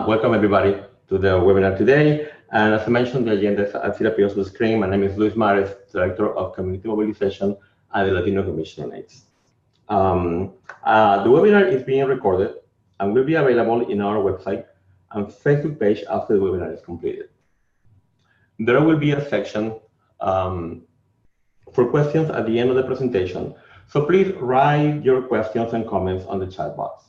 Welcome everybody to the webinar today. And as I mentioned, the agenda as it appears on the screen. My name is Luis Mares, Director of Community Mobilization at the Latino Commission on AIDS. The webinar is being recorded and will be available in our website and Facebook page after the webinar is completed. There will be a section for questions at the end of the presentation. So please write your questions and comments on the chat box.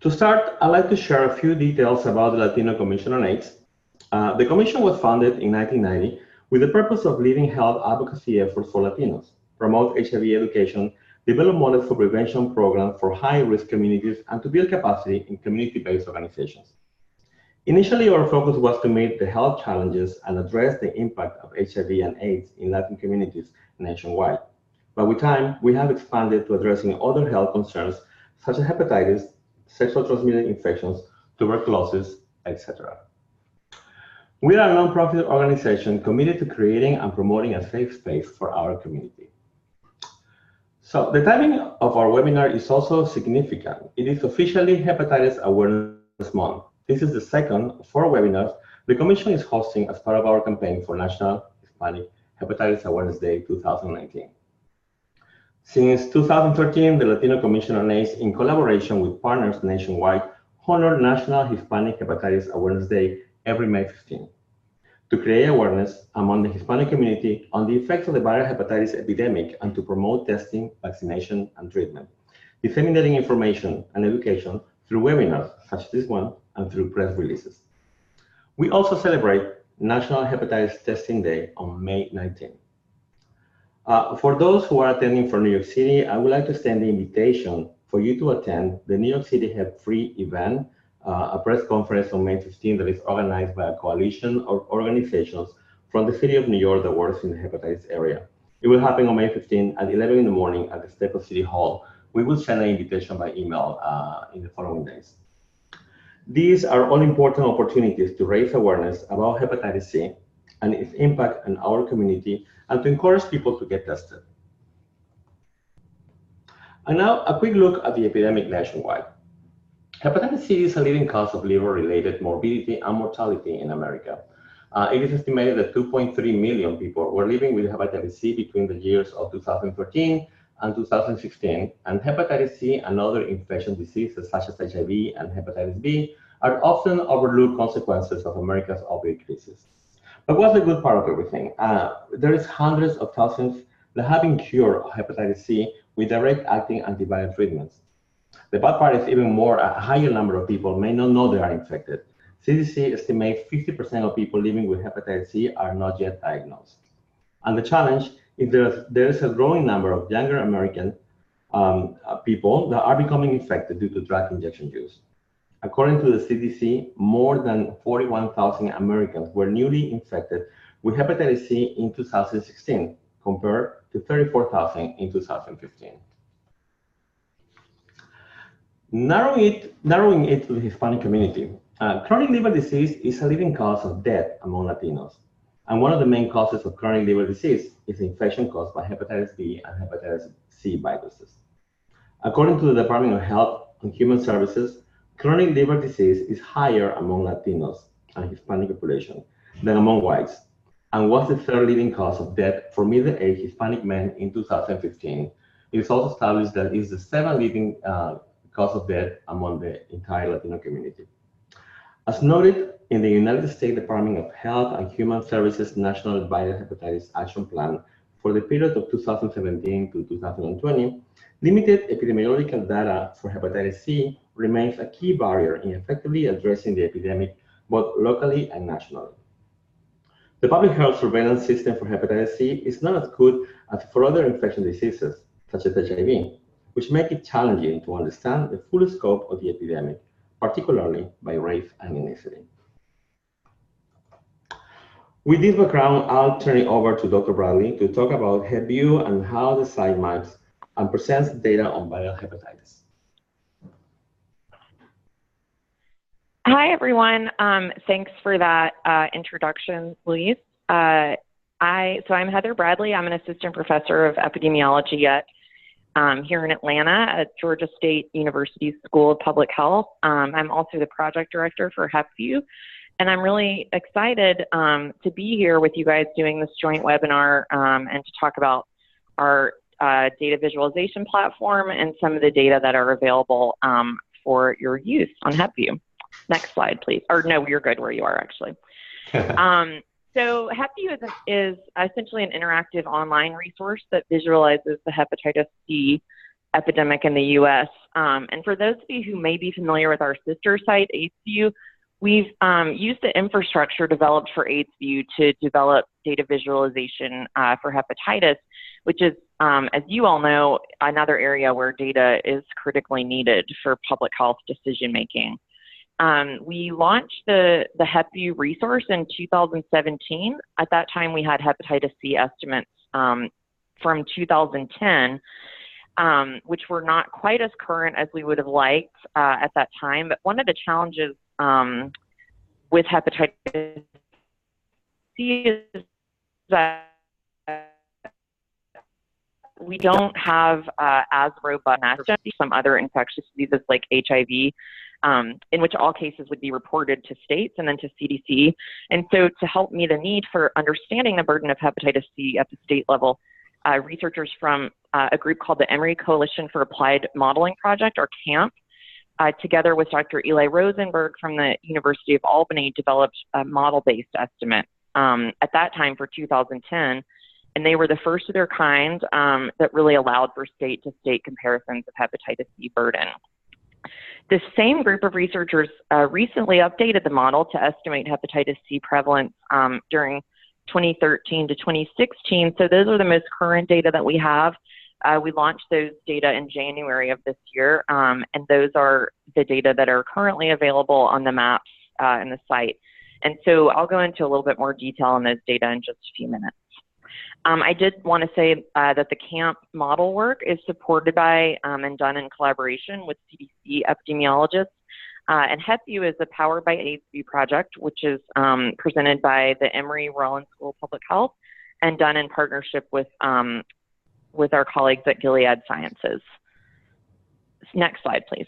To start, I'd like to share a few details about the Latino Commission on AIDS. The Commission was founded in 1990 with the purpose of leading health advocacy efforts for Latinos, promote HIV education, develop models for prevention programs for high-risk communities, and to build capacity in community-based organizations. Initially, our focus was to meet the health challenges and address the impact of HIV and AIDS in Latin communities nationwide. But with time, we have expanded to addressing other health concerns such as hepatitis, sexual transmitted infections, tuberculosis, etc. We are a nonprofit organization committed to creating and promoting a safe space for our community. So the timing of our webinar is also significant. It is officially Hepatitis Awareness Month. This is the second of 4 webinars the Commission is hosting as part of our campaign for National Hispanic Hepatitis Awareness Day 2019. Since 2013, the Latino Commission on AIDS, in collaboration with partners nationwide, honored National Hispanic Hepatitis Awareness Day every May 15 to create awareness among the Hispanic community on the effects of the viral hepatitis epidemic and to promote testing, vaccination, and treatment, disseminating information and education through webinars such as this one and through press releases. We also celebrate National Hepatitis Testing Day on May 19. For those who are attending from New York City, I would like to extend the invitation for you to attend the New York City HepVu event, a press conference on May 15 that is organized by a coalition of organizations from the City of New York that works in the hepatitis area. It will happen on May 15 at 11 in the morning at the Staples City Hall. We will send an invitation by email in the following days. These are all important opportunities to raise awareness about hepatitis C and its impact on our community and to encourage people to get tested. And now a quick look at the epidemic nationwide. Hepatitis C is a leading cause of liver-related morbidity and mortality in America. It is estimated that 2.3 million people were living with hepatitis C between the years of 2013 and 2016, and hepatitis C and other infectious diseases such as HIV and hepatitis B are often overlooked consequences of America's opioid crisis. But what's the good part of everything? There is hundreds of thousands that have been cured of hepatitis C with direct-acting antiviral treatments. The bad part is even more, a higher number of people may not know they are infected. CDC estimates 50% of people living with hepatitis C are not yet diagnosed. And the challenge is there is a growing number of younger American people that are becoming infected due to drug injection use. According to the CDC, more than 41,000 Americans were newly infected with hepatitis C in 2016, compared to 34,000 in 2015. Narrowing it to the Hispanic community, chronic liver disease is a leading cause of death among Latinos. And one of the main causes of chronic liver disease is infection caused by hepatitis B and hepatitis C viruses. According to the Department of Health and Human Services, chronic liver disease is higher among Latinos and Hispanic population than among whites, and was the 3rd leading cause of death for middle-aged Hispanic men in 2015. It is also established that it is the 7th leading cause of death among the entire Latino community. As noted in the United States Department of Health and Human Services National Viral Hepatitis Action Plan for the period of 2017 to 2020, limited epidemiological data for hepatitis C remains a key barrier in effectively addressing the epidemic both locally and nationally. The public health surveillance system for hepatitis C is not as good as for other infectious diseases, such as HIV, which make it challenging to understand the full scope of the epidemic, particularly by race and ethnicity. With this background, I'll turn it over to Dr. Bradley to talk about HepVu and how the site maps and presents data on viral hepatitis. Hi, everyone. Thanks for that introduction, Luis. So I'm Heather Bradley. I'm an assistant professor of epidemiology at here in Atlanta at Georgia State University School of Public Health. I'm also the project director for HepVu, and I'm really excited to be here with you guys doing this joint webinar and to talk about our data visualization platform and some of the data that are available for your use on HepVu. Next slide, please. Or no, you're good where you are, actually. So HepVu is essentially an interactive online resource that visualizes the hepatitis C epidemic in the U.S. And for those of you who may be familiar with our sister site, HalfView, we've used the infrastructure developed for HalfView to develop data visualization for hepatitis, which is, as you all know, another area where data is critically needed for public health decision making. We launched the HepVu resource in 2017. At that time, we had hepatitis C estimates from 2010, which were not quite as current as we would have liked at that time. But one of the challenges with hepatitis C is that we don't have as robust as some other infectious diseases like HIV, in which all cases would be reported to states and then to CDC. And so to help meet the need for understanding the burden of hepatitis C at the state level, researchers from a group called the Emory Coalition for Applied Modeling Project, or CAMP, together with Dr. Eli Rosenberg from the University of Albany, developed a model-based estimate at that time for 2010. And they were the first of their kind that really allowed for state-to-state comparisons of hepatitis C burden. This same group of researchers recently updated the model to estimate hepatitis C prevalence during 2013 to 2016. So those are the most current data that we have. We launched those data in January of this year, and those are the data that are currently available on the maps and the site. And so I'll go into a little bit more detail on those data in just a few minutes. I did want to say that the CAMP model work is supported by and done in collaboration with CDC epidemiologists. And HepVu is a Powered by HalfView project, which is presented by the Emory Rollins School of Public Health and done in partnership with our colleagues at Gilead Sciences. Next slide, please.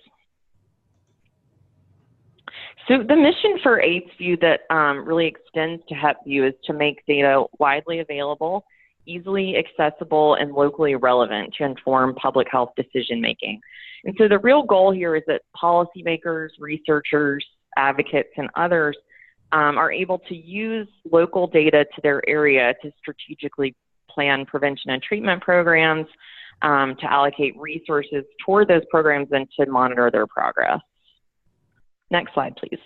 So the mission for HalfView that really extends to HepVu is to make data widely available, easily accessible, and locally relevant to inform public health decision making. And so the real goal here is that policymakers, researchers, advocates, and others are able to use local data to their area to strategically plan prevention and treatment programs, to allocate resources toward those programs, and to monitor their progress. Next slide, please.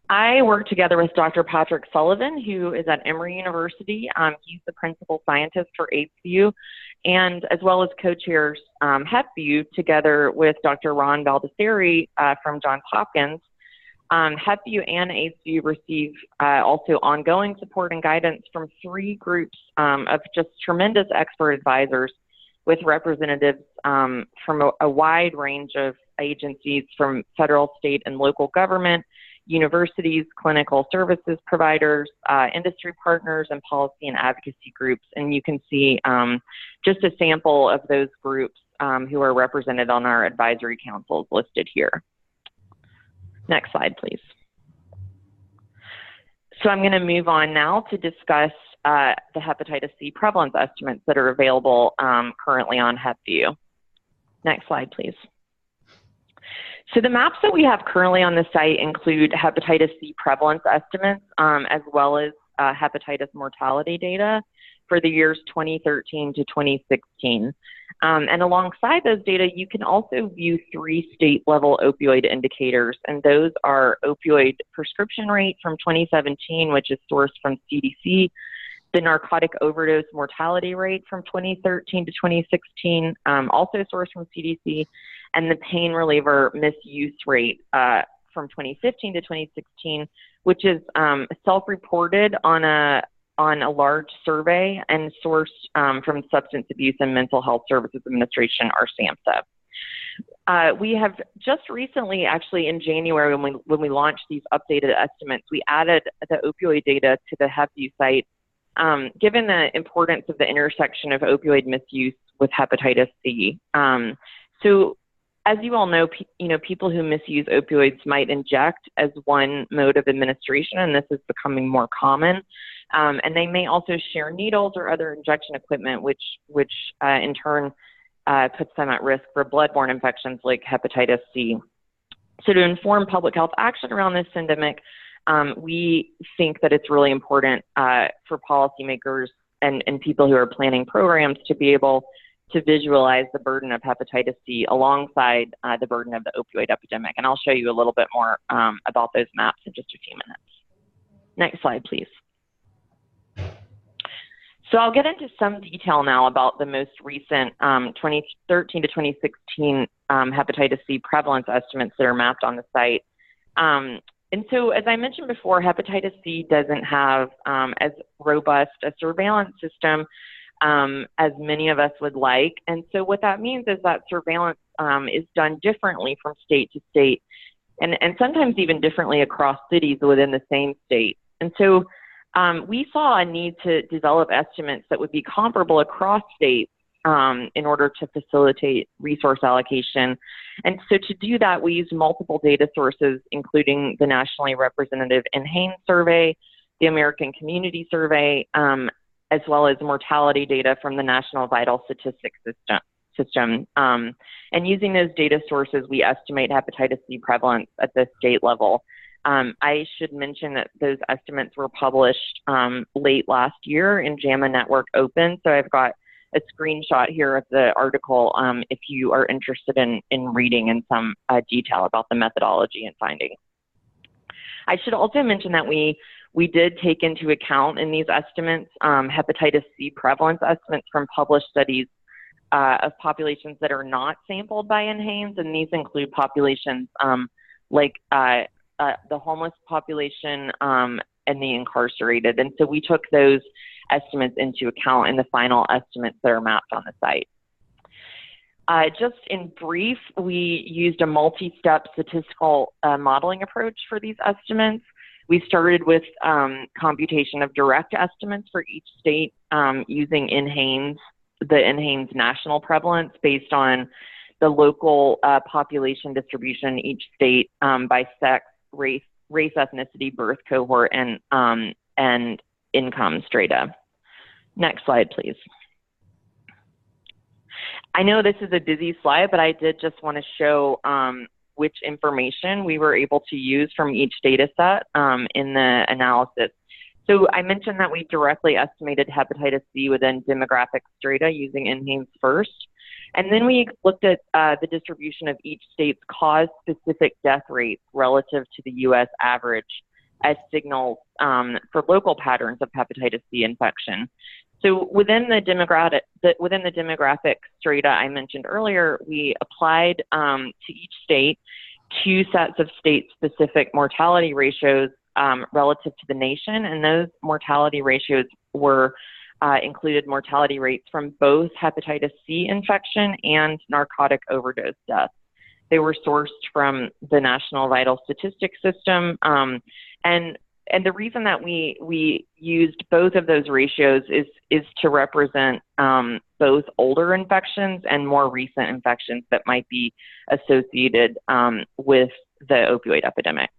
I work together with Dr. Patrick Sullivan, who is at Emory University. He's the principal scientist for HalfView, and as well as co-chairs HepVu together with Dr. Ron Baldessari from Johns Hopkins. HepVu and HalfView receive also ongoing support and guidance from 3 groups of just tremendous expert advisors with representatives from a wide range of agencies, from federal, state, and local government, universities, clinical services providers, industry partners, and policy and advocacy groups. And you can see just a sample of those groups who are represented on our advisory councils listed here. Next slide, please. So I'm going to move on now to discuss the hepatitis C prevalence estimates that are available currently on HepVu. Next slide, please. So the maps that we have currently on the site include hepatitis C prevalence estimates, as well as hepatitis mortality data for the years 2013 to 2016. And alongside those data, you can also view 3 state-level opioid indicators, and those are opioid prescription rate from 2017, which is sourced from CDC, the narcotic overdose mortality rate from 2013 to 2016, also sourced from CDC, and the pain reliever misuse rate from 2015 to 2016, which is self-reported on a large survey and sourced from Substance Abuse and Mental Health Services Administration, or SAMHSA. We have just recently, actually in January, when we launched these updated estimates, we added the opioid data to the HepVu site, given the importance of the intersection of opioid misuse with hepatitis C. So, as you all know, people who misuse opioids might inject as one mode of administration, and this is becoming more common. And they may also share needles or other injection equipment, which in turn puts them at risk for bloodborne infections like hepatitis C. So to inform public health action around this endemic, we think that it's really important for policymakers and people who are planning programs to be able to visualize the burden of hepatitis C alongside the burden of the opioid epidemic. And I'll show you a little bit more about those maps in just a few minutes. Next slide, please. So I'll get into some detail now about the most recent 2013 to 2016 hepatitis C prevalence estimates that are mapped on the site. And so, as I mentioned before, hepatitis C doesn't have as robust a surveillance system as many of us would like. And so what that means is that surveillance is done differently from state to state, and sometimes even differently across cities within the same state. And so we saw a need to develop estimates that would be comparable across states in order to facilitate resource allocation. And so to do that, we used multiple data sources, including the nationally representative NHANES survey, the American Community Survey, as well as mortality data from the National Vital Statistics System. And using those data sources, we estimate hepatitis C prevalence at the state level. I should mention that those estimates were published late last year in JAMA Network Open. So I've got a screenshot here of the article if you are interested in reading in some detail about the methodology and findings. I should also mention that we did take into account in these estimates hepatitis C prevalence estimates from published studies of populations that are not sampled by NHANES, and these include populations like the homeless population and the incarcerated. And so we took those estimates into account in the final estimates that are mapped on the site. Just in brief, we used a multi-step statistical modeling approach for these estimates. We started with computation of direct estimates for each state using NHANES, the NHANES national prevalence based on the local population distribution in each state by sex, race, ethnicity, birth cohort, and income strata. Next slide, please. I know this is a busy slide, but I did just want to show which information we were able to use from each data set in the analysis. So I mentioned that we directly estimated hepatitis C within demographic strata using NHANES first. And then we looked at the distribution of each state's cause-specific death rates relative to the U.S. average as signals for local patterns of hepatitis C infection. So within the demographic strata I mentioned earlier, we applied to each state two sets of state-specific mortality ratios relative to the nation, and those mortality ratios were included mortality rates from both hepatitis C infection and narcotic overdose deaths. They were sourced from the National Vital Statistics System, and the reason that we used both of those ratios is to represent both older infections and more recent infections that might be associated with the opioid epidemic.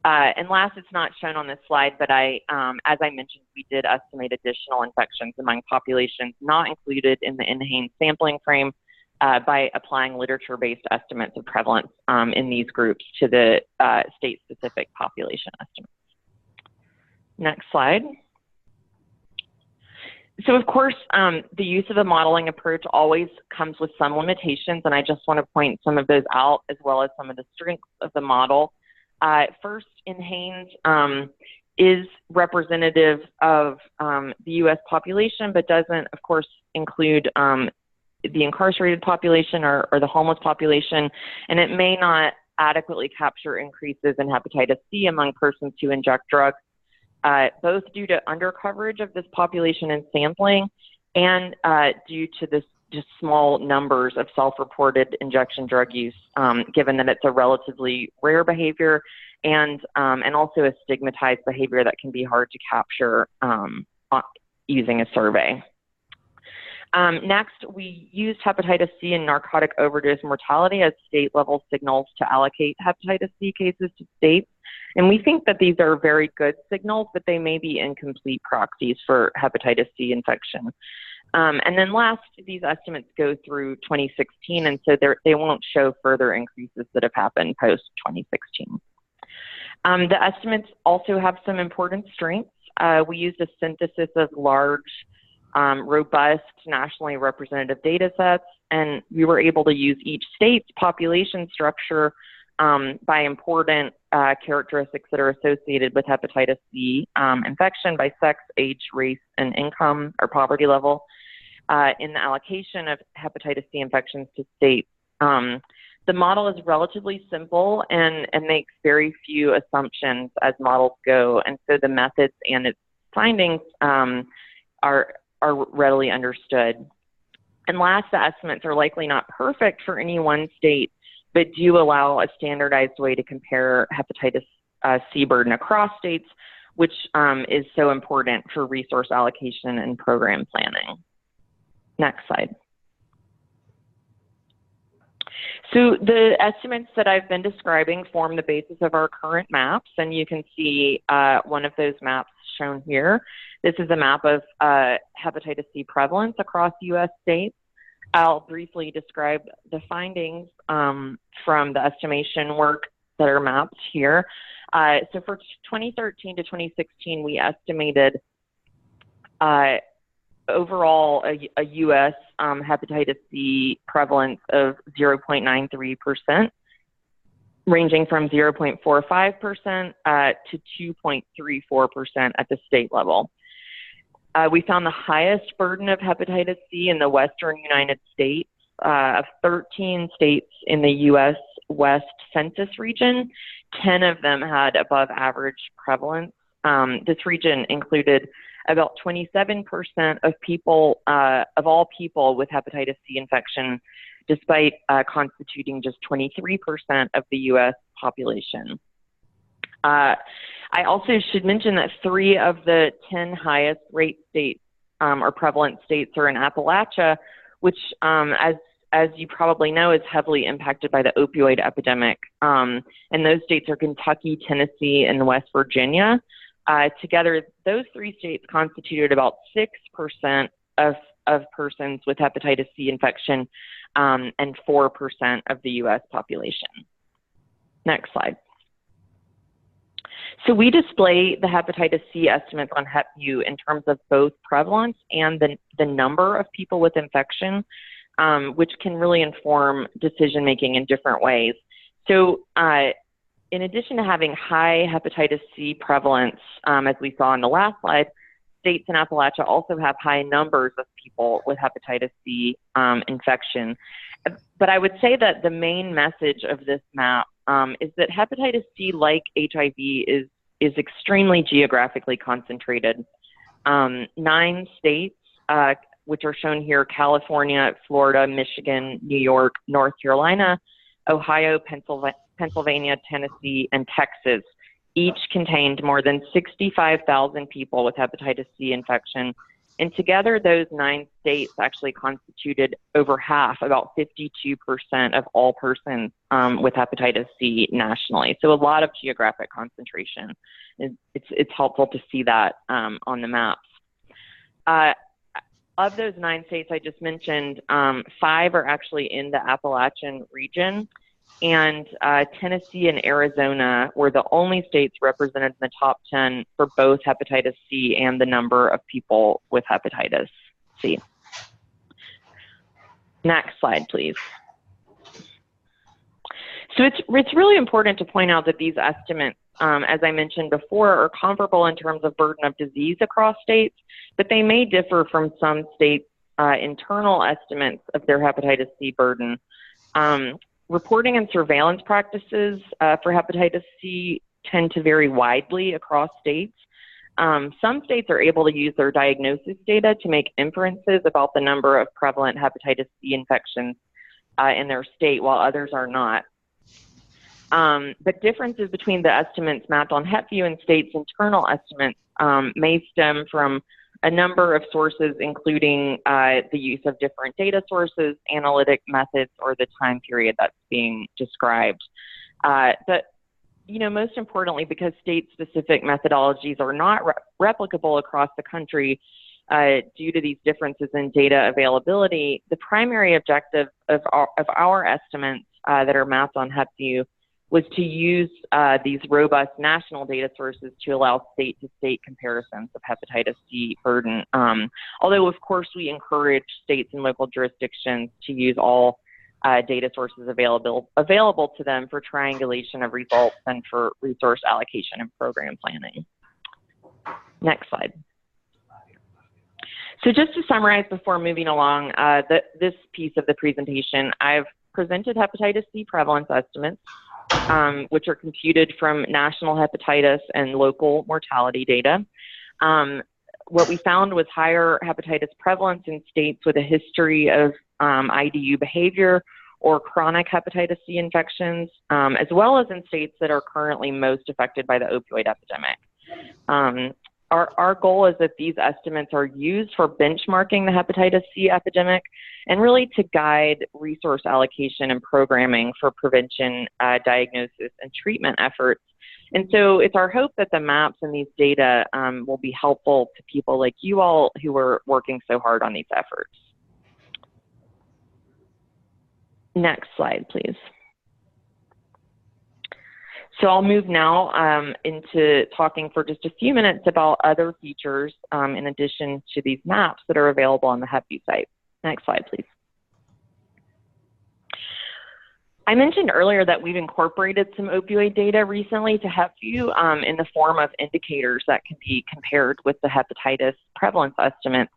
And last, it's not shown on this slide, but as I mentioned, we did estimate additional infections among populations not included in the NHANES sampling frame by applying literature-based estimates of prevalence in these groups to the state-specific population estimates. Next slide. So of course, the use of a modeling approach always comes with some limitations, and I just want to point some of those out as well as some of the strengths of the model. First, NHANES is representative of the U.S. population, but doesn't, of course, include the incarcerated population or the homeless population, and it may not adequately capture increases in hepatitis C among persons who inject drugs, both due to undercoverage of this population in sampling and due to just small numbers of self-reported injection drug use, given that it's a relatively rare behavior and also a stigmatized behavior that can be hard to capture using a survey. Next, we used hepatitis C and narcotic overdose mortality as state-level signals to allocate hepatitis C cases to states. And we think that these are very good signals, but they may be incomplete proxies for hepatitis C infection. And then last, these estimates go through 2016, and so they won't show further increases that have happened post-2016. The estimates also have some important strengths. We used a synthesis of large, robust, nationally representative data sets, and we were able to use each state's population structure by important characteristics that are associated with hepatitis C infection by sex, age, race, and income or poverty level in the allocation of hepatitis C infections to states. The model is relatively simple and makes very few assumptions as models go, and so the methods and its findings are readily understood. And last, the estimates are likely not perfect for any one state, but do allow a standardized way to compare hepatitis C burden across states, which is so important for resource allocation and program planning. Next slide. So the estimates that I've been describing form the basis of our current maps, and you can see one of those maps shown here. This is a map of hepatitis C prevalence across U.S. states. I'll briefly describe the findings from the estimation work that are mapped here. So for 2013 to 2016, we estimated overall a U.S. Hepatitis C prevalence of 0.93%, ranging from 0.45% to 2.34% at the state level. We found the highest burden of hepatitis C in the western United States. Of 13 states in the U.S. West Census region, 10 of them had above average prevalence. This region included about 27% of people, of all people with hepatitis C infection, despite constituting just 23% of the U.S. population. I also should mention that 3 of the 10 highest rate states or prevalent states are in Appalachia, which, as you probably know, is heavily impacted by the opioid epidemic. And those states are Kentucky, Tennessee, and West Virginia. Together, those 3 states constituted about 6% of persons with hepatitis C infection and 4% of the U.S. population. Next slide. So we display the hepatitis C estimates on HepVu in terms of both prevalence and the number of people with infection, which can really inform decision-making in different ways. So in addition to having high hepatitis C prevalence, as we saw in the last slide, states in Appalachia also have high numbers of people with hepatitis C infection. But I would say that the main message of this map is that hepatitis C, like HIV, is extremely geographically concentrated. 9 states, which are shown here: California, Florida, Michigan, New York, North Carolina, Ohio, Pennsylvania, Tennessee, and Texas, each contained more than 65,000 people with hepatitis C infection. And together, those 9 states actually constituted over half, about 52% of all persons with hepatitis C nationally. So a lot of geographic concentration. It's helpful to see that on the maps. Of those 9 states I just mentioned, 5 are actually in the Appalachian region. And Tennessee and Arizona were the only states represented in the top 10 for both hepatitis C and the number of people with hepatitis C. Next slide, please. So it's really important to point out that these estimates, as I mentioned before, are comparable in terms of burden of disease across states, but they may differ from some states' internal estimates of their hepatitis C burden. Reporting and surveillance practices for hepatitis C tend to vary widely across states. Some states are able to use their diagnosis data to make inferences about the number of prevalent hepatitis C infections in their state, while others are not. But differences between the estimates mapped on HepVu and states' internal estimates may stem from a number of sources, including the use of different data sources, analytic methods, or the time period that's being described. But most importantly, because state-specific methodologies are not replicable across the country due to these differences in data availability, the primary objective of our estimates that are mapped on HepVu was to use these robust national data sources to allow state-to-state comparisons of hepatitis C burden. Although, of course, we encourage states and local jurisdictions to use all data sources available to them for triangulation of results and for resource allocation and program planning. Next slide. So just to summarize before moving along this piece of the presentation, I've presented hepatitis C prevalence estimates, which are computed from national hepatitis and local mortality data. What we found was higher hepatitis prevalence in states with a history of IDU behavior or chronic hepatitis C infections, as well as in states that are currently most affected by the opioid epidemic. Our goal is that these estimates are used for benchmarking the hepatitis C epidemic and really to guide resource allocation and programming for prevention, diagnosis, and treatment efforts. And so it's our hope that the maps and these data will be helpful to people like you all who are working so hard on these efforts. Next slide, please. So I'll move now into talking for just a few minutes about other features in addition to these maps that are available on the HepVu site. Next slide, please. I mentioned earlier that we've incorporated some opioid data recently to HepVu in the form of indicators that can be compared with the hepatitis prevalence estimates.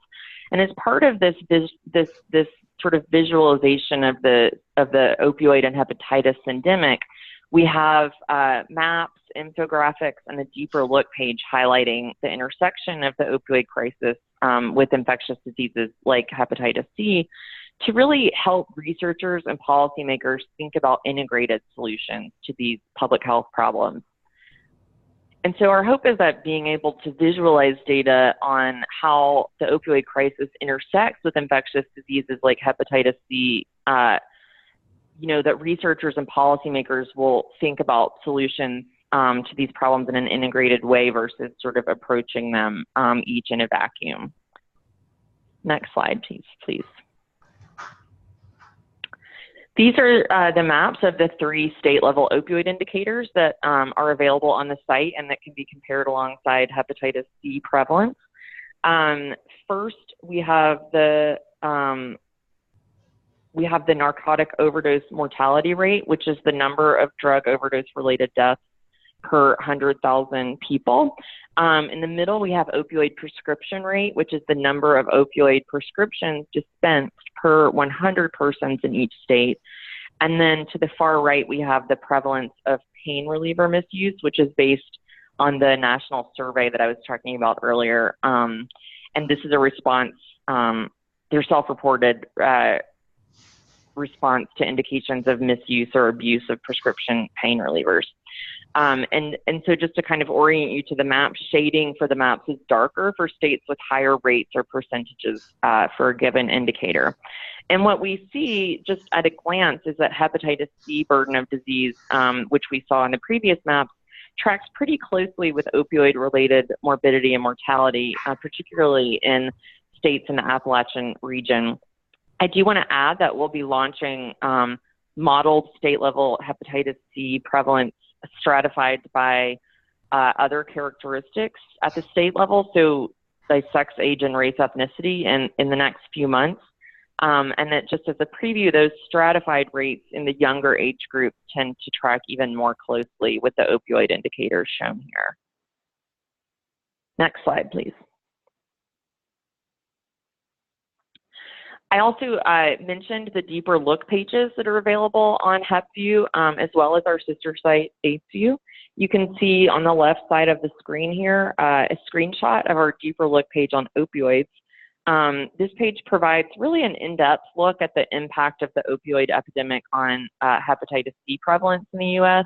And as part of this sort of visualization of the opioid and hepatitis endemic, we have maps, infographics, and a deeper look page highlighting the intersection of the opioid crisis with infectious diseases like hepatitis C to really help researchers and policymakers think about integrated solutions to these public health problems. And so our hope is that being able to visualize data on how the opioid crisis intersects with infectious diseases like hepatitis C, that researchers and policymakers will think about solutions to these problems in an integrated way versus sort of approaching them each in a vacuum. Next slide, please. These are the maps of the 3 state-level opioid indicators that are available on the site and that can be compared alongside hepatitis C prevalence. First, we have the narcotic overdose mortality rate, which is the number of drug overdose-related deaths per 100,000 people. In the middle, we have opioid prescription rate, which is the number of opioid prescriptions dispensed per 100 persons in each state. And then to the far right, we have the prevalence of pain reliever misuse, which is based on the national survey that I was talking about earlier. And this is a response, their self-reported response to indications of misuse or abuse of prescription pain relievers. And so just to kind of orient you to the map, shading for the maps is darker for states with higher rates or percentages for a given indicator. And what we see just at a glance is that hepatitis C burden of disease, which we saw in the previous maps, tracks pretty closely with opioid-related morbidity and mortality, particularly in states in the Appalachian region. I do want to add that we'll be launching modeled state-level hepatitis C prevalence stratified by other characteristics at the state level, so by sex, age, and race ethnicity in the next few months. And that just as a preview, those stratified rates in the younger age group tend to track even more closely with the opioid indicators shown here. Next slide, please. I also mentioned the deeper look pages that are available on HepVu, as well as our sister site, HalfView. You can see on the left side of the screen here a screenshot of our deeper look page on opioids. This page provides really an in-depth look at the impact of the opioid epidemic on hepatitis C prevalence in the U.S.,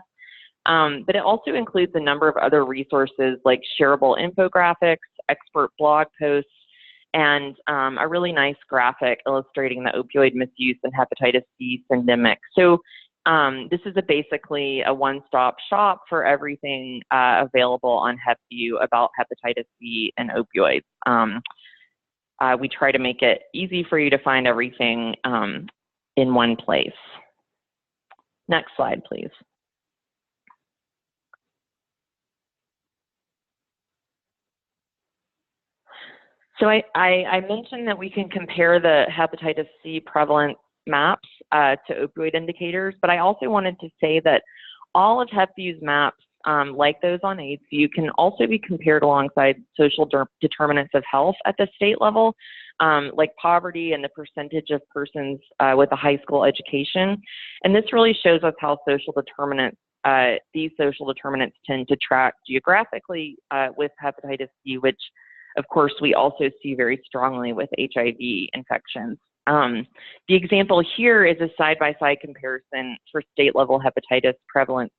but it also includes a number of other resources like shareable infographics, expert blog posts, and a really nice graphic illustrating the opioid misuse and hepatitis C syndemic. So this is basically a one-stop shop for everything available on HepVu about hepatitis C and opioids. We try to make it easy for you to find everything in one place. Next slide, please. So I mentioned that we can compare the hepatitis C prevalence maps to opioid indicators, but I also wanted to say that all of HepVu's maps, like those on HalfView, can also be compared alongside social determinants of health at the state level, like poverty and the percentage of persons with a high school education. And this really shows us how social determinants, these social determinants tend to track geographically with hepatitis C, which of course we also see very strongly with HIV infections. The example here is a side-by-side comparison for state-level hepatitis prevalence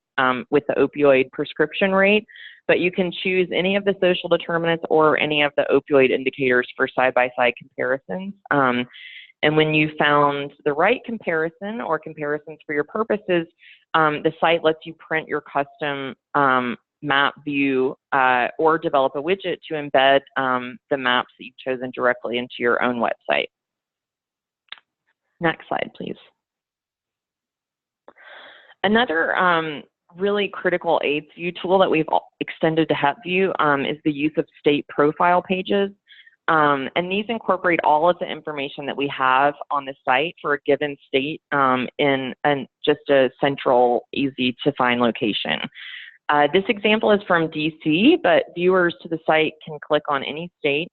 with the opioid prescription rate, but you can choose any of the social determinants or any of the opioid indicators for side-by-side comparisons. And when you found the right comparison or comparisons for your purposes, the site lets you print your custom map view or develop a widget to embed the maps that you've chosen directly into your own website. Next slide, please. Another really critical HalfView tool that we've extended to HepVu is the use of state profile pages. And these incorporate all of the information that we have on the site for a given state in just a central, easy to find location. This example is from DC, but viewers to the site can click on any state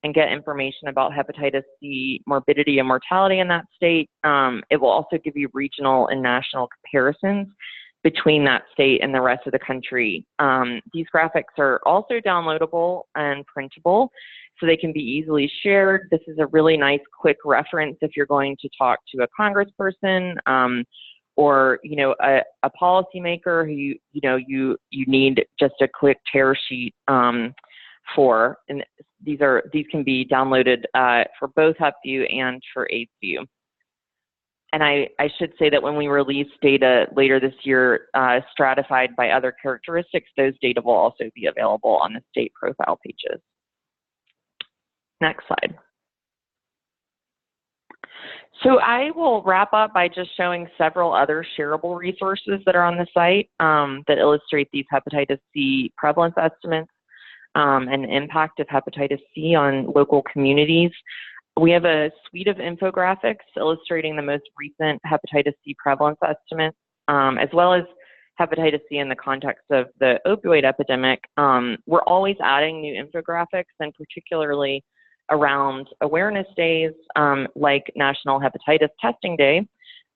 and get information about hepatitis C morbidity and mortality in that state. It will also give you regional and national comparisons between that state and the rest of the country. These graphics are also downloadable and printable, so they can be easily shared. This is a really nice quick reference if you're going to talk to a congressperson or a policymaker who you need just a quick tear sheet for. And these can be downloaded for both HepVu and for HalfView. And I should say that when we release data later this year, stratified by other characteristics, those data will also be available on the state profile pages. Next slide. So I will wrap up by just showing several other shareable resources that are on the site that illustrate these hepatitis C prevalence estimates and the impact of hepatitis C on local communities. We have a suite of infographics illustrating the most recent hepatitis C prevalence estimates, as well as hepatitis C in the context of the opioid epidemic. We're always adding new infographics, and particularly around awareness days like National Hepatitis Testing Day.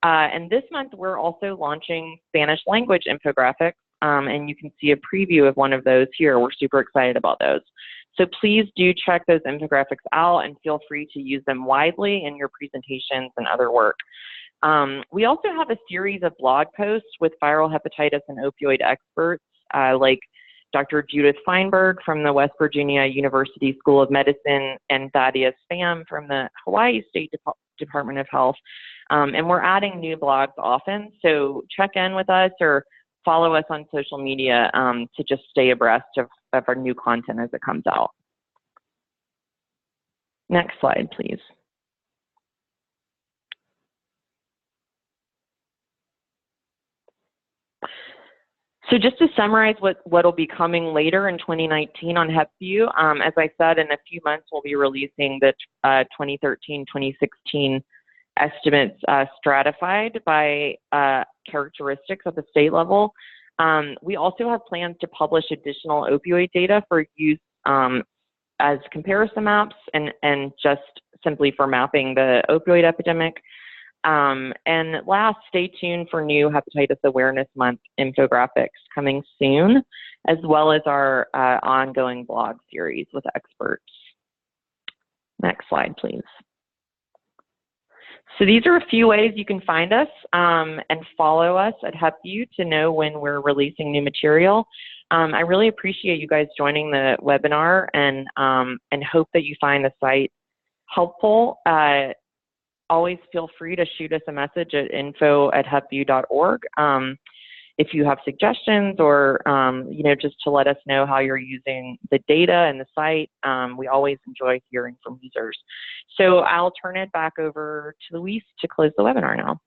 And this month, we're also launching Spanish language infographics, and you can see a preview of one of those here. We're super excited about those. So please do check those infographics out and feel free to use them widely in your presentations and other work. We also have a series of blog posts with viral hepatitis and opioid experts like Dr. Judith Feinberg from the West Virginia University School of Medicine and Thaddeus Pham from the Hawaii State Department of Health. And we're adding new blogs often, so check in with us or follow us on social media to just stay abreast of our new content as it comes out. Next slide, please. So just to summarize what will be coming later in 2019 on HepVu, as I said, in a few months we'll be releasing the 2013-2016 estimates stratified by characteristics at the state level. We also have plans to publish additional opioid data for use as comparison maps and just simply for mapping the opioid epidemic. And last, stay tuned for new Hepatitis Awareness Month infographics coming soon, as well as our ongoing blog series with experts. Next slide, please. So these are a few ways you can find us and follow us at HepVu to know when we're releasing new material. I really appreciate you guys joining the webinar and hope that you find the site helpful. Always feel free to shoot us a message at info@hepvu.org if you have suggestions or just to let us know how you're using the data and the site. We always enjoy hearing from users. So I'll turn it back over to Luis to close the webinar now.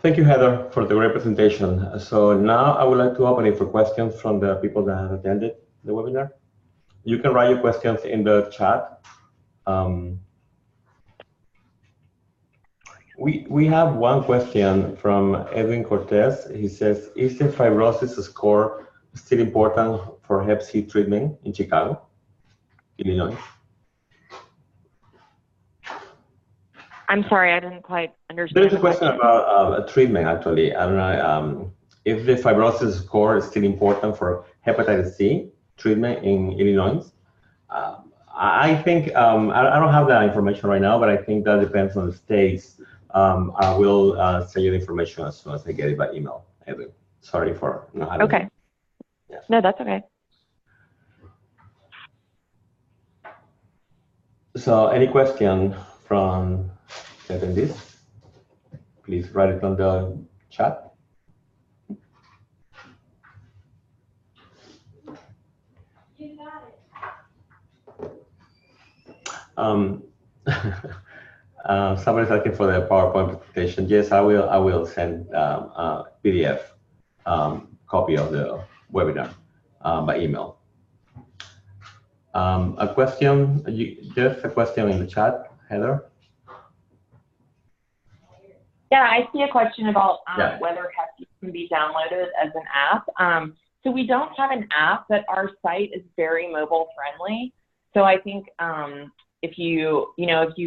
Thank you, Heather, for the great presentation. So now I would like to open it for questions from the people that have attended the webinar. You can write your questions in the chat. We have one question from Edwin Cortez. He says, is the fibrosis score still important for Hep C treatment in Chicago, Illinois? I'm sorry, I didn't quite understand. There's a question about treatment, actually. I don't know if the fibrosis score is still important for hepatitis C treatment in Illinois. I think, I don't have that information right now, but I think that depends on the states. I will send you the information as soon as I get it by email. Edwin. Sorry for not having Okay. Yeah. No, that's okay. So any question from attendees? Please write it on the chat. You got it. Somebody's asking for the PowerPoint presentation. Yes, I will send a PDF copy of the webinar by email. A question, there's a question in the chat, Heather? Yeah, I see a question about Yeah. whether HepVu can be downloaded as an app. So we don't have an app, but our site is very mobile friendly. So I think if you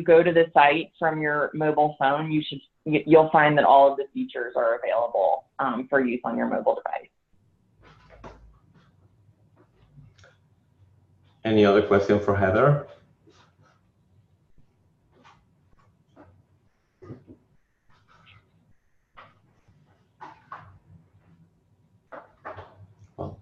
go to the site from your mobile phone, you'll find that all of the features are available for use on your mobile device. Any other question for Heather? Well,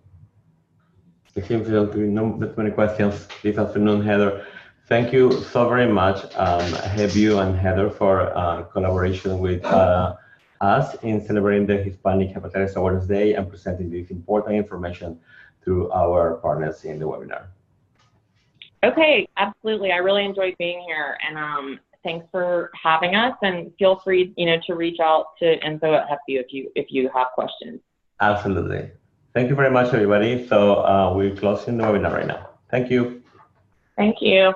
there seems to be not that many questions this afternoon, Heather. Thank you so very much, HepVu and Heather, for collaboration with us in celebrating the Hispanic Hepatitis Awareness Day and presenting this important information through our partners in the webinar. Okay, absolutely. I really enjoyed being here, and thanks for having us. And feel free, to reach out to info@HepVu if you have questions. Absolutely. Thank you very much, everybody. So we're closing the webinar right now. Thank you. Thank you.